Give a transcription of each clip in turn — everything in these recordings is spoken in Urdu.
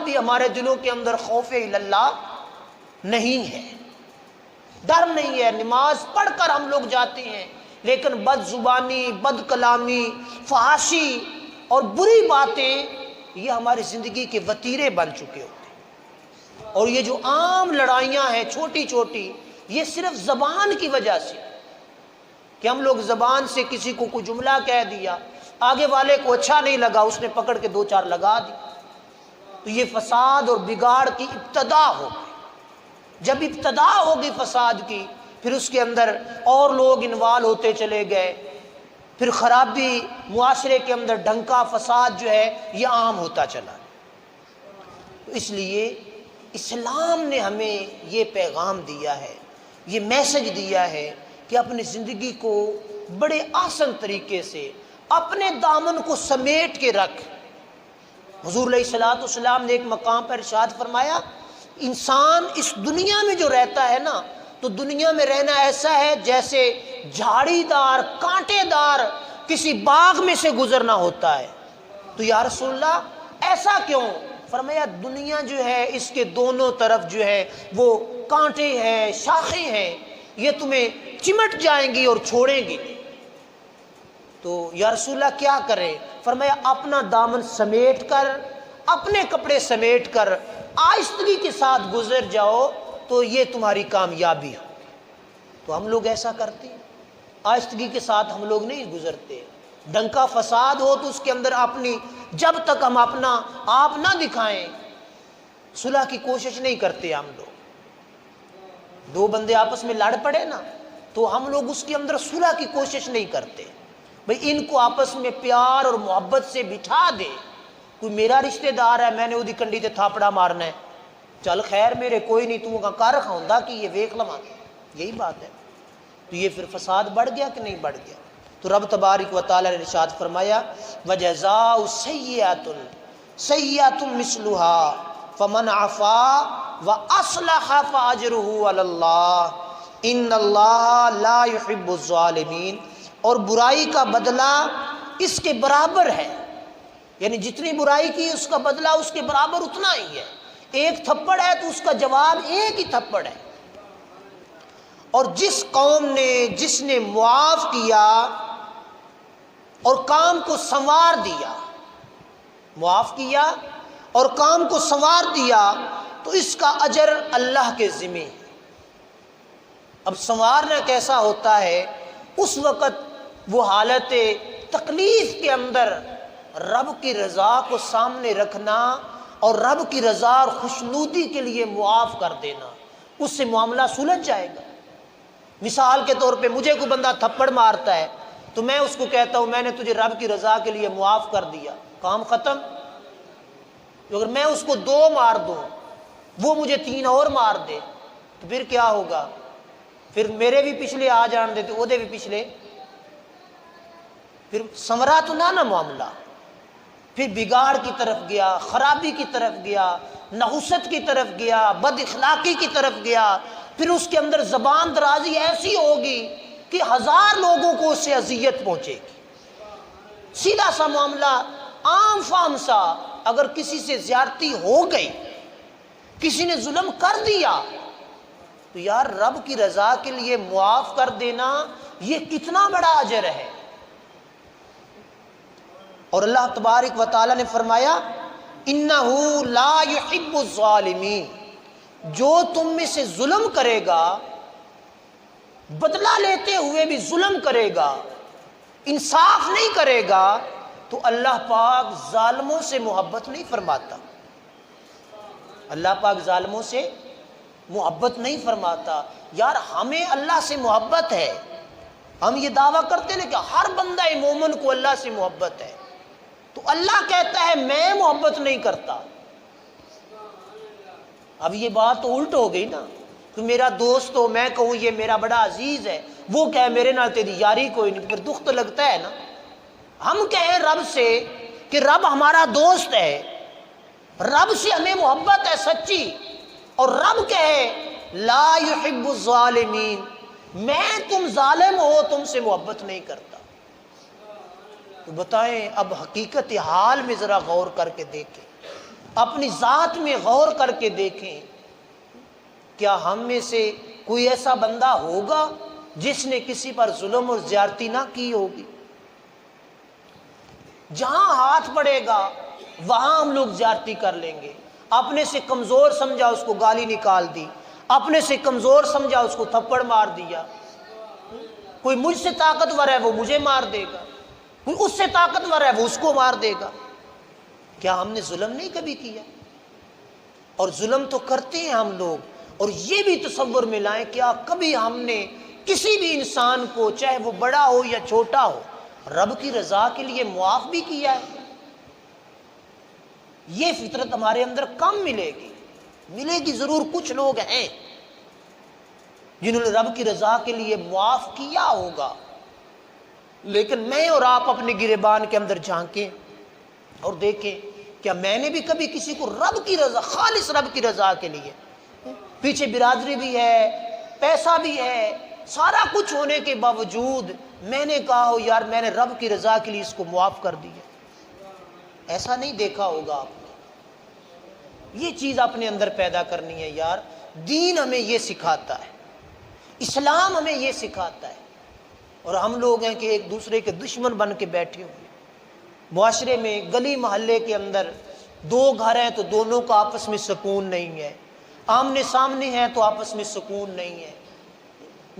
بھی ہمارے دلوں کے اندر خوف اللہ نہیں ہے، ڈر نہیں ہے۔ نماز پڑھ کر ہم لوگ جاتے ہیں، لیکن بد زبانی، بد کلامی، فحاشی اور بری باتیں یہ ہماری زندگی کے وتیرے بن چکے ہوتے ہیں۔ اور یہ جو عام لڑائیاں ہیں چھوٹی چھوٹی، یہ صرف زبان کی وجہ سے، کہ ہم لوگ زبان سے کسی کو کوئی جملہ کہہ دیا، آگے والے کو اچھا نہیں لگا، اس نے پکڑ کے دو چار لگا دی، تو یہ فساد اور بگاڑ کی ابتدا ہو گئی۔ جب ابتدا ہوگی فساد کی، پھر اس کے اندر اور لوگ انوالو ہوتے چلے گئے، پھر خرابی معاشرے کے اندر، ڈھنکا فساد جو ہے یہ عام ہوتا چلا۔ تو اس لیے اسلام نے ہمیں یہ پیغام دیا ہے، یہ میسج دیا ہے کہ اپنی زندگی کو بڑے آسان طریقے سے اپنے دامن کو سمیٹ کے رکھ۔ حضور علیہ الصلوۃ والسلام نے ایک مقام پر ارشاد فرمایا، انسان اس دنیا میں جو رہتا ہے نا، تو دنیا میں رہنا ایسا ہے جیسے جھاڑی دار، کانٹے دار کسی باغ میں سے گزرنا ہوتا ہے۔ تو یا رسول اللہ ایسا کیوں؟ فرمایا دنیا جو ہے اس کے دونوں طرف جو ہے وہ کانٹے ہیں، شاخیں ہیں، یہ تمہیں چمٹ جائیں گی اور چھوڑیں گی۔ تو یا رسول اللہ کیا کریں؟ فرمایا اپنا دامن سمیٹ کر، اپنے کپڑے سمیٹ کر آہستگی کے ساتھ گزر جاؤ، تو یہ تمہاری کامیابی ہو۔ تو ہم لوگ ایسا کرتے ہیں، آہستگی کے ساتھ ہم لوگ نہیں گزرتے۔ ڈنکا فساد ہو تو اس کے اندر اپنی، جب تک ہم اپنا آپ نہ دکھائیں، صلح کی کوشش نہیں کرتے ہم لوگ۔ دو بندے آپس میں لڑ پڑے نا، تو ہم لوگ اس کے اندر صلح کی کوشش نہیں کرتے، بھئی ان کو آپس میں پیار اور محبت سے بٹھا دے۔ کوئی میرا رشتہ دار ہے، میں نے وہ دی کنڈی تے تھاپڑا مارنا ہے، چل خیر میرے کوئی نہیں، تو کر کھاؤں کہ یہ ویکھ لواں، یہی بات ہے۔ تو یہ پھر فساد بڑھ گیا کہ نہیں بڑھ گیا؟ تو رب تبارک و تعالی نے ارشاد فرمایا وَجَزَاءُ سَيِّئَةٌ سَيِّئَةٌ مِثْلُهَا فَمَنْ عَفَا وَأَصْلَحَ فَأَجْرُهُ عَلَى اللَّهِ إِنَّ اللَّهَ لَا يُحِبُّ الظَّالِمِينَ۔ اور برائی کا بدلہ اس کے برابر ہے، یعنی جتنی برائی کی اس کا بدلہ اس کے برابر اتنا ہی ہے۔ ایک تھپڑ ہے تو اس کا جواب ایک ہی تھپڑ ہے۔ اور جس قوم نے، جس نے معاف کیا اور کام کو سنوار دیا، معاف کیا اور کام کو سنوار دیا، تو اس کا اجر اللہ کے ذمہ۔ اب سنوارنا کیسا ہوتا ہے؟ اس وقت وہ حالت تکلیف کے اندر رب کی رضا کو سامنے رکھنا اور رب کی رضا اور خوشنودی کے لیے معاف کر دینا، اس سے معاملہ سلجھ جائے گا۔ مثال کے طور پہ مجھے کوئی بندہ تھپڑ مارتا ہے تو میں اس کو کہتا ہوں میں نے تجھے رب کی رضا کے لیے معاف کر دیا، کام ختم۔ اگر میں اس کو 2 مار دوں، وہ مجھے 3 اور مار دے، تو پھر کیا ہوگا؟ پھر میرے بھی پچھلے آ جان دیتے، وہ دے بھی پچھلے، پھر سنورا تو نہ معاملہ، پھر بگاڑ کی طرف گیا، خرابی کی طرف گیا، نحوست کی طرف گیا، بد اخلاقی کی طرف گیا، پھر اس کے اندر زبان درازی ایسی ہوگی کہ 1000 لوگوں کو اس سے اذیت پہنچے گی۔ سیدھا سا معاملہ، عام فام سا، اگر کسی سے زیادتی ہو گئی، کسی نے ظلم کر دیا، تو یار رب کی رضا کے لیے معاف کر دینا یہ کتنا بڑا اجر ہے۔ اور اللہ تبارک و تعالی نے فرمایا اِنَّهُ لَا يُحِبُّ الظَّالِمِينَ، جو تم میں سے ظلم کرے گا، بدلہ لیتے ہوئے بھی ظلم کرے گا، انصاف نہیں کرے گا، تو اللہ پاک ظالموں سے محبت نہیں فرماتا۔ اللہ پاک ظالموں سے محبت نہیں فرماتا۔ یار ہمیں اللہ سے محبت ہے، ہم یہ دعویٰ کرتے ہیں کہ ہر بندہ مومن کو اللہ سے محبت ہے، تو اللہ کہتا ہے میں محبت نہیں کرتا۔ اب یہ بات تو الٹ ہو گئی نا، کہ میرا دوست ہو، میں کہوں یہ میرا بڑا عزیز ہے، وہ کہے میرے نال تیری یاری کوئی نہیں، پھر دکھ تو لگتا ہے نا۔ ہم کہیں رب سے کہ رب ہمارا دوست ہے، رب سے ہمیں محبت ہے سچی، اور رب کہے لا یحب الظالمین، میں تم ظالم ہو تم سے محبت نہیں کرتا۔ تو بتائیں اب حقیقت حال میں ذرا غور کر کے دیکھیں، اپنی ذات میں غور کر کے دیکھیں، کیا ہم میں سے کوئی ایسا بندہ ہوگا جس نے کسی پر ظلم اور زیادتی نہ کی ہوگی؟ جہاں ہاتھ پڑے گا وہاں ہم لوگ زیادتی کر لیں گے۔ اپنے سے کمزور سمجھا اس کو گالی نکال دی، اپنے سے کمزور سمجھا اس کو تھپڑ مار دیا، کوئی مجھ سے طاقتور ہے وہ مجھے مار دے گا، کوئی اس سے طاقتور ہے وہ اس کو مار دے گا۔ کیا ہم نے ظلم نہیں کبھی کیا؟ اور ظلم تو کرتے ہیں ہم لوگ۔ اور یہ بھی تصور میں لائیں، کیا کبھی ہم نے کسی بھی انسان کو، چاہے وہ بڑا ہو یا چھوٹا ہو، رب کی رضا کے لیے معاف بھی کیا ہے؟ یہ فطرت ہمارے اندر کم ملے گی ضرور، کچھ لوگ ہیں جنہوں نے رب کی رضا کے لیے معاف کیا ہوگا، لیکن میں اور آپ اپنے گریبان کے اندر جھانکیں اور دیکھیں، کیا میں نے بھی کبھی کسی کو رب کی رضا، خالص رب کی رضا کے لیے، پیچھے برادری بھی ہے، پیسہ بھی ہے، سارا کچھ ہونے کے باوجود میں نے کہا ہو یار میں نے رب کی رضا کے لیے اس کو معاف کر دیا؟ ایسا نہیں دیکھا ہوگا آپ نے۔ یہ چیز اپنے اندر پیدا کرنی ہے یار۔ دین ہمیں یہ سکھاتا ہے، اسلام ہمیں یہ سکھاتا ہے، اور ہم لوگ ہیں کہ ایک دوسرے کے دشمن بن کے بیٹھے ہوئے۔ معاشرے میں، گلی محلے کے اندر دو گھر ہیں تو دونوں کا آپس میں سکون نہیں ہے، آمنے سامنے ہیں تو آپس میں سکون نہیں ہے۔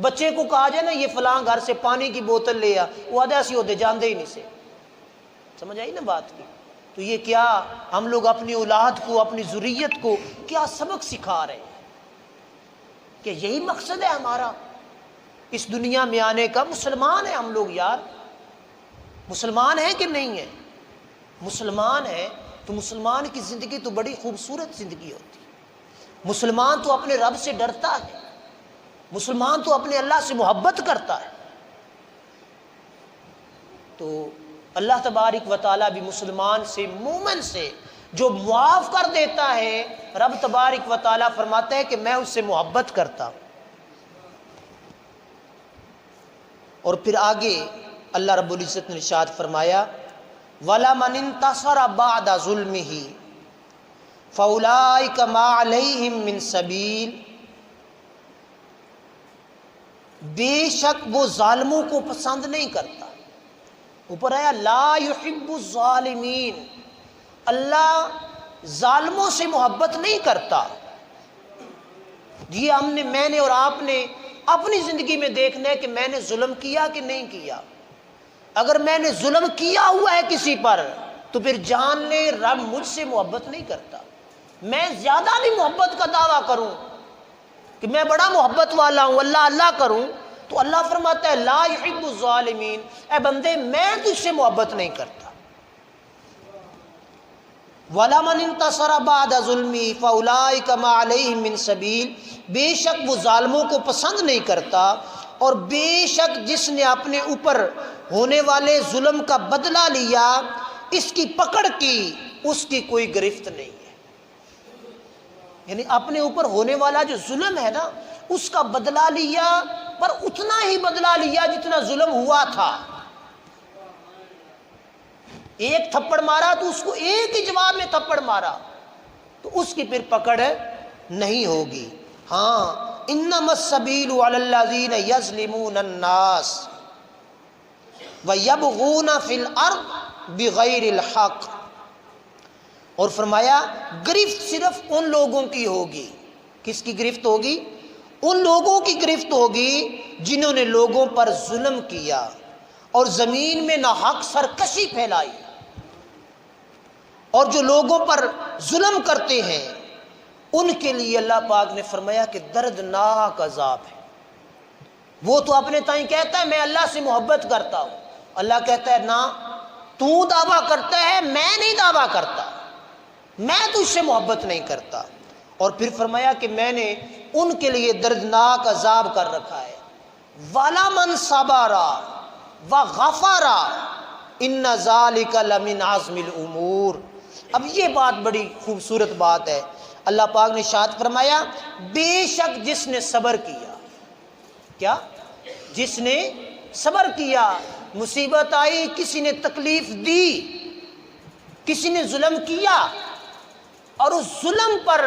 بچے کو کہا جائے نا یہ فلاں گھر سے پانی کی بوتل لے آ، وہ آدھے ایسی ہوتے جاندے ہی نہیں سے۔ سمجھ آئی نا بات کی؟ تو یہ کیا ہم لوگ اپنی اولاد کو، اپنی ذریت کو کیا سبق سکھا رہے ہیں؟ کہ یہی مقصد ہے ہمارا اس دنیا میں آنے کا؟ مسلمان ہیں ہم لوگ یار، مسلمان ہیں کہ نہیں ہیں؟ مسلمان ہیں تو مسلمان کی زندگی تو بڑی خوبصورت زندگی ہوتی ہے۔ مسلمان تو اپنے رب سے ڈرتا ہے، مسلمان تو اپنے اللہ سے محبت کرتا ہے۔ تو اللہ تبارک و تعالیٰ بھی مسلمان سے، مومن سے جو معاف کر دیتا ہے، رب تبارک و تعالیٰ فرماتا ہے کہ میں اس سے محبت کرتا ہوں۔ اور پھر آگے اللہ رب العزت نے ارشاد فرمایا وَلَمَنِ انتَصَرَ بَعْدَ ظُلْمِهِ فَأُولَٰئِكَ مَا عَلَيْهِم مِّن سَبِيلٍ، بے شک وہ ظالموں کو پسند نہیں کرتا۔ اوپر آیا لا يحب الظالمین، اللہ ظالموں سے محبت نہیں کرتا۔ یہ میں نے اور آپ نے اپنی زندگی میں دیکھنا ہے کہ میں نے ظلم کیا کہ نہیں کیا۔ اگر میں نے ظلم کیا ہوا ہے کسی پر تو پھر جان لے رب مجھ سے محبت نہیں کرتا۔ میں زیادہ بھی محبت کا دعویٰ کروں کہ میں بڑا محبت والا ہوں، اللہ اللہ کروں، تو اللہ فرماتا ہے لا يحب الظالمین، اے بندے میں تجھ سے محبت نہیں کرتا۔ وَلَمَنِ انتَصَرَ بَعْدَ ظُلْمِهِ فَأُولَٰئِكَ مَا عَلَيْهِم مِّن سَبِيلٍ، بے شک وہ ظالموں کو پسند نہیں کرتا، اور بے شک جس نے اپنے اوپر ہونے والے ظلم کا بدلہ لیا، اس کی پکڑ کی، اس کی کوئی گرفت نہیں ہے۔ یعنی اپنے اوپر ہونے والا جو ظلم ہے نا، اس کا بدلہ لیا، پر اتنا ہی بدلہ لیا جتنا ظلم ہوا تھا۔ ایک تھپڑ مارا تو اس کو ایک ہی جواب میں تھپڑ مارا، تو اس کی پھر پکڑ نہیں ہوگی۔ ہاں انما السبیل علی الذین یظلمون الناس ویبغون فی الارض بغیر الحق، اور فرمایا گرفت صرف ان لوگوں کی ہوگی۔ کس کی گرفت ہوگی؟ ان لوگوں کی گرفت ہوگی جنہوں نے لوگوں پر ظلم کیا اور زمین میں ناحق سرکشی پھیلائی۔ اور جو لوگوں پر ظلم کرتے ہیں ان کے لیے اللہ پاک نے فرمایا کہ دردناک عذاب ہے۔ وہ تو اپنے تائیں کہتا ہے میں اللہ سے محبت کرتا ہوں، اللہ کہتا ہے نہ، تو دعویٰ کرتا ہے میں نہیں دعویٰ کرتا، میں تجھ سے محبت نہیں کرتا۔ اور پھر فرمایا کہ میں نے ان کے لیے دردناک عذاب کر رکھا ہے۔ وَلَمَنْ صَبَرَ وَغَفَرَ إِنَّ ذَلِكَ لَمِنْ عَزْمِ الْأُمُورِ۔ اب یہ بات بڑی خوبصورت بات ہے۔ اللہ پاک نے ارشاد فرمایا بے شک جس نے صبر کیا، کیا؟ جس نے صبر کیا، مصیبت آئی، کسی نے تکلیف دی، کسی نے ظلم کیا، اور اس ظلم پر